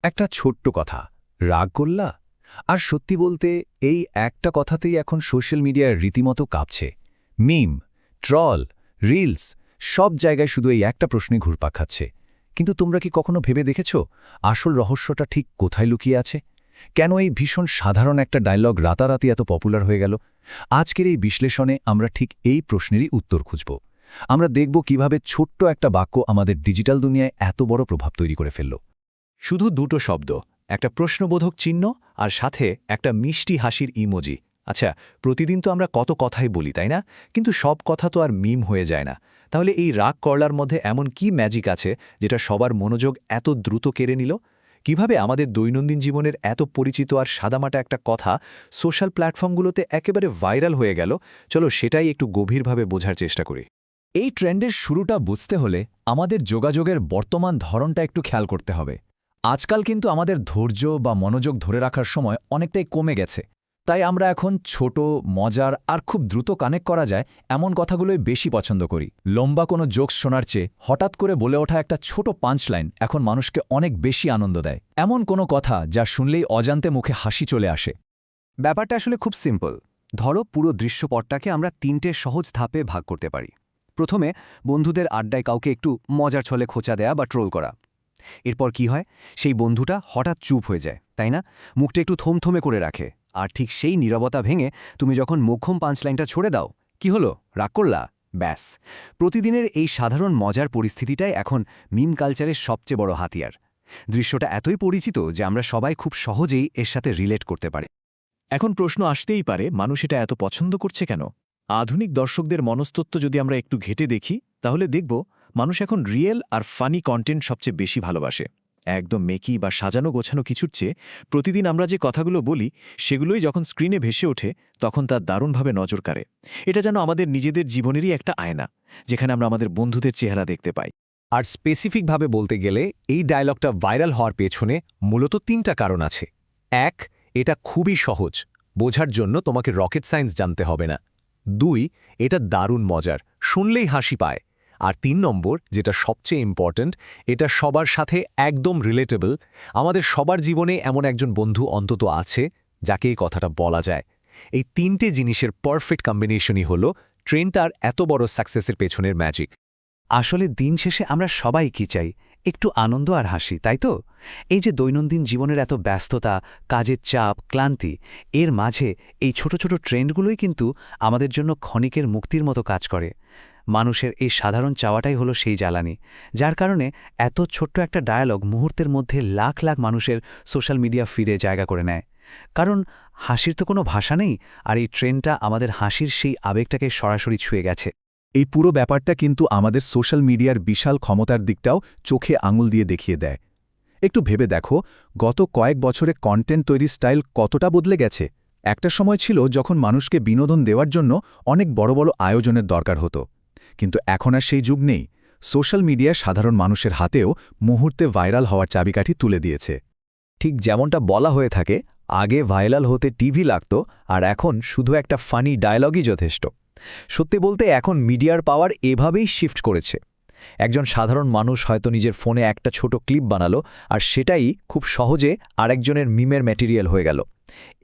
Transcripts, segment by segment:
একটা ছোট্ট কথা, রাগ করলা? আর সত্যি বলতে এই একটা কথাতেই এখন সোশ্যাল মিডিয়ার রীতিমতো কাঁপছে। মিম, ট্রল, রিলস সব জায়গায় শুধু এই একটা প্রশ্নে ঘুরপাক খাচ্ছে। কিন্তু তোমরা কি কখনো ভেবে দেখেছ আসল রহস্যটা ঠিক কোথায় লুকিয়ে আছে? কেন এই ভীষণ সাধারণ একটা ডায়লগ রাতারাতি এত পপুলার হয়ে গেল? আজকের এই বিশ্লেষণে আমরা ঠিক এই প্রশ্নেরই উত্তর খুঁজব। আমরা দেখব কিভাবে ছোট্ট একটা বাক্য আমাদের ডিজিটাল দুনিয়ায় এত বড় প্রভাব তৈরি করে ফেলল। শুধু দুটো শব্দ, একটা প্রশ্নবোধক চিহ্ন আর সাথে একটা মিষ্টি হাসির ইমোজি। আচ্ছা, প্রতিদিন তো আমরা কত কথাই বলি, তাই না? কিন্তু সব কথা তো আর মিম হয়ে যায় না। তাহলে এই রাগ করলার মধ্যে এমন কি ম্যাজিক আছে যেটা সবার মনোযোগ এত দ্রুত কেড়ে নিল? কিভাবে আমাদের দৈনন্দিন জীবনের এত পরিচিত আর সাদামাটা একটা কথা সোশ্যাল প্ল্যাটফর্মগুলোতে একেবারে ভাইরাল হয়ে গেল? চলো সেটাই একটু গভীরভাবে বোঝার চেষ্টা করি। এই ট্রেন্ডের শুরুটা বুঝতে হলে আমাদের যোগাযোগের বর্তমান ধরনটা একটু খেয়াল করতে হবে। আজকাল কিন্তু আমাদের ধৈর্য বা মনোযোগ ধরে রাখার সময় অনেকটাই কমে গেছে। তাই আমরা এখন ছোট, মজার আর খুব দ্রুত কানেক্ট করা যায় এমন কথাগুলোই বেশি পছন্দ করি। লম্বা কোনো জোকস শোনার চেয়ে হঠাৎ করে বলে ওঠা একটা ছোট পাঞ্চলাইন এখন মানুষকে অনেক বেশি আনন্দ দেয়। এমন কোনো কথা যা শুনলেই অজান্তে মুখে হাসি চলে আসে। ব্যাপারটা আসলে খুব সিম্পল। ধরো, পুরো দৃশ্যপটটাকে আমরা ৩টে সহজ ধাপে ভাগ করতে পারি। প্রথমে, বন্ধুদের আড্ডায় কাউকে একটু মজার ছলে খোঁচা দেয়া বা ট্রোল করা। এরপর কি হয়? সেই বন্ধুটা হঠাৎ চুপ হয়ে যায়, তাই না? মুখটা একটু থমথমে করে রাখে। আর ঠিক সেই নীরবতা ভেঙে তুমি যখন মোক্ষম পাঞ্চলাইনটা ছড়ে দাও, কি হলো? রাগ করলা? ব্যাস। প্রতিদিনের এই সাধারণ মজার পরিস্থিতিটাই এখন মিম কালচারের সবচেয়ে বড় হাতিয়ার। দৃশ্যটা এতই পরিচিত যে আমরা সবাই খুব সহজেই এর সাথে রিলেট করতে পারি। এখন প্রশ্ন আসতেই পারে, মানুষ এটা এত পছন্দ করছে কেন? আধুনিক দর্শকদের মনস্তত্ত্ব যদি আমরা একটু ঘেঁটে দেখি, তাহলে দেখব মানুষ এখন রিয়েল আর ফানি কন্টেন্ট সবচেয়ে বেশি ভালোবাসে। একদম মেকি বা সাজানো গোছানো কিছুর চেয়ে প্রতিদিন আমরা যে কথাগুলো বলি সেগুলোই যখন স্ক্রিনে ভেসে ওঠে তখন তা দারুণভাবে নজর কাড়ে। এটা যেন আমাদের নিজেদের জীবনেরই একটা আয়না, যেখানে আমরা আমাদের বন্ধুদের চেহারা দেখতে পাই। আর স্পেসিফিকভাবে বলতে গেলে এই ডায়লগটা ভাইরাল হওয়ার পেছনে মূলত ৩টা কারণ আছে। ১, এটা খুবই সহজ, বোঝার জন্য তোমাকে রকেট সায়েন্স জানতে হবে না। ২, এটা দারুণ মজার, শুনলেই হাসি পায়। আর ৩ নম্বর, যেটা সবচেয়ে ইম্পর্ট্যান্ট, এটা সবার সাথে একদম রিলেটেবল। আমাদের সবার জীবনে এমন একজন বন্ধু অন্তত আছে যাকে এই কথাটা বলা যায়। এই ৩টে জিনিসের পারফেক্ট কম্বিনেশনই হলো ট্রেন্ডটার এত বড় সাকসেসের পেছনের ম্যাজিক। আসলে দিন শেষে আমরা সবাই কি চাই? একটু আনন্দ আর হাসি, তাই তো? এই যে দৈনন্দিন জীবনের এত ব্যস্ততা, কাজের চাপ, ক্লান্তি, এর মাঝে এই ছোট ছোট ট্রেন্ডগুলোই কিন্তু আমাদের জন্য ক্ষণিকের মুক্তির মতো কাজ করে। মানুষের এই সাধারণ চাওয়াটাই হলো সেই জ্বালানি, যার কারণে এত ছোট্ট একটা ডায়ালগ মুহূর্তের মধ্যে লাখ লাখ মানুষের সোশ্যাল মিডিয়া ফিডে জায়গা করে নেয়। কারণ হাসির তো কোনো ভাষা নেই, আর এই ট্রেন্ডটা আমাদের হাসির সেই আবেগটাকে সরাসরি ছুঁয়ে গেছে। এই পুরো ব্যাপারটা কিন্তু আমাদের সোশ্যাল মিডিয়ার বিশাল ক্ষমতার দিকটাও চোখে আঙুল দিয়ে দেখিয়ে দেয়। একটু ভেবে দেখো, গত কয়েক বছরে কন্টেন্ট তৈরির স্টাইল কতটা বদলে গেছে। একটা সময় ছিল যখন মানুষকে বিনোদন দেওয়ার জন্য অনেক বড় বড় আয়োজনের দরকার হতো, কিন্তু এখন আর সেই যুগ নেই। সোশ্যাল মিডিয়া সাধারণ মানুষের হাতেও মুহূর্তে ভাইরাল হওয়ার চাবিকাঠি তুলে দিয়েছে। ঠিক যেমনটা বলা হয়ে থাকে, আগে ভাইরাল হতে টিভি লাগত, আর এখন শুধু একটা ফানি ডায়লগই যথেষ্ট। সত্যি বলতে এখন মিডিয়ার পাওয়ার এভাবেই শিফট করেছে। একজন সাধারণ মানুষ হয়তো নিজের ফোনে একটা ছোট ক্লিপ বানালো, আর সেটাই খুব সহজে আরেকজনের মিমের ম্যাটেরিয়াল হয়ে গেল।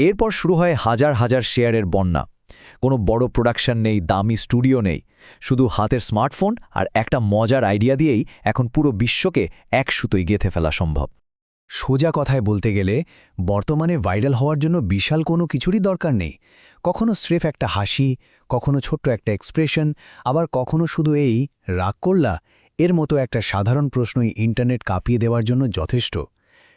এরপর শুরু হয় হাজার হাজার শেয়ারের বন্যা। কোনো বড় প্রোডাকশন নেই, দামি স্টুডিও নেই, শুধু হাতের স্মার্টফোন আর একটা মজার আইডিয়া দিয়েই এখন পুরো বিশ্বকে এক সুতোয় গেঁথে ফেলা সম্ভব। সোজা কথায় বলতে গেলে বর্তমানে ভাইরাল হওয়ার জন্য বিশাল কোনো কিছুরই দরকার নেই। কখনো স্রেফ একটা হাসি, কখনো ছোট্ট একটা এক্সপ্রেশন, আবার কখনো শুধু এই রাগ করলা এর মতো একটা সাধারণ প্রশ্নই ইন্টারনেট কাঁপিয়ে দেওয়ার জন্য যথেষ্ট।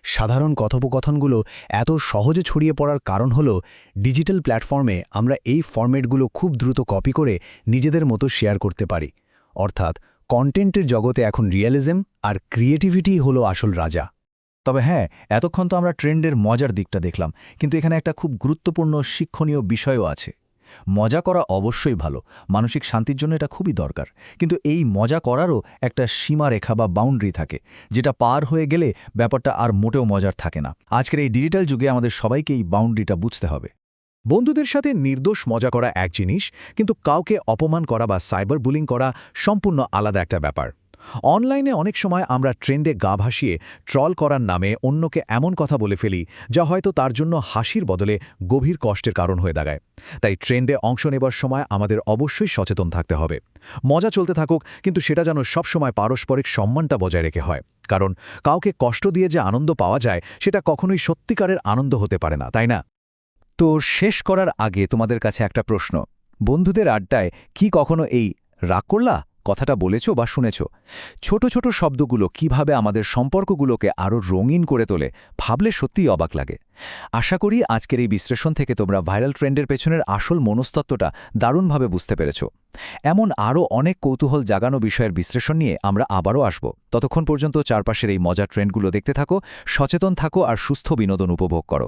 সাধারণ কথোপকথনগুলো এত সহজে ছড়িয়ে পড়ার কারণ হলো ডিজিটাল প্ল্যাটফর্মে আমরা এই ফরম্যাটগুলো খুব দ্রুত কপি করে নিজেদের মতো শেয়ার করতে পারি। অর্থাৎ কন্টেন্টের জগতে এখন রিয়েলিজম আর ক্রিয়েটিভিটি হলো আসল রাজা। তবে হ্যাঁ, এতক্ষণ তো আমরা ট্রেন্ডের মজার দিকটা দেখলাম, কিন্তু এখানে একটা খুব গুরুত্বপূর্ণ শিক্ষণীয় বিষয়ও আছে। মজা করা অবশ্যই ভালো, মানসিক শান্তির জন্য এটা খুবই দরকার, কিন্তু এই মজা করারও একটা সীমারেখা বা বাউন্ডারি থাকে, যেটা পার হয়ে গেলে ব্যাপারটা আর মোটেও মজার থাকে না। আজকের এই ডিজিটাল যুগে আমাদের সবাইকে এই বাউন্ডারিটা বুঝতে হবে। বন্ধুদের সাথে নির্দোষ মজা করা এক জিনিস, কিন্তু কাউকে অপমান করা বা সাইবার বুলিং করা সম্পূর্ণ আলাদা একটা ব্যাপার। অনলাইনে অনেক সময় আমরা ট্রেন্ডে গা ভাসিয়ে ট্রল করার নামে অন্যকে এমন কথা বলে ফেলি যা হয়তো তার জন্য হাসির বদলে গভীর কষ্টের কারণ হয়ে দাঁড়ায়। তাই ট্রেন্ডে অংশ নেবার সময় আমাদের অবশ্যই সচেতন থাকতে হবে। মজা চলতে থাকুক, কিন্তু সেটা যেন সবসময় পারস্পরিক সম্মানটা বজায় রেখে হয়। কারণ কাউকে কষ্ট দিয়ে যে আনন্দ পাওয়া যায় সেটা কখনোই সত্যিকারের আনন্দ হতে পারে না, তাই না? তো শেষ করার আগে তোমাদের কাছে একটা প্রশ্ন। বন্ধুদের আড্ডায় কি কখনো এই রাগ করলা কথাটা বলেছ বা শুনেছ? ছোট ছোট শব্দগুলো কিভাবে আমাদের সম্পর্কগুলোকে আরও রঙিন করে তোলে ভাবলে সত্যিই অবাক লাগে। আশা করি আজকের এই বিশ্লেষণ থেকে তোমরা ভাইরাল ট্রেন্ডের পেছনের আসল মনস্তত্ত্বটা দারুণভাবে বুঝতে পেরেছ। এমন আরও অনেক কৌতূহল জাগানো বিষয়ের বিশ্লেষণ নিয়ে আমরা আবারও আসব। ততক্ষণ পর্যন্ত চারপাশের এই মজার ট্রেন্ডগুলো দেখতে থাকো, সচেতন থাকো আর সুস্থ বিনোদন উপভোগ করো।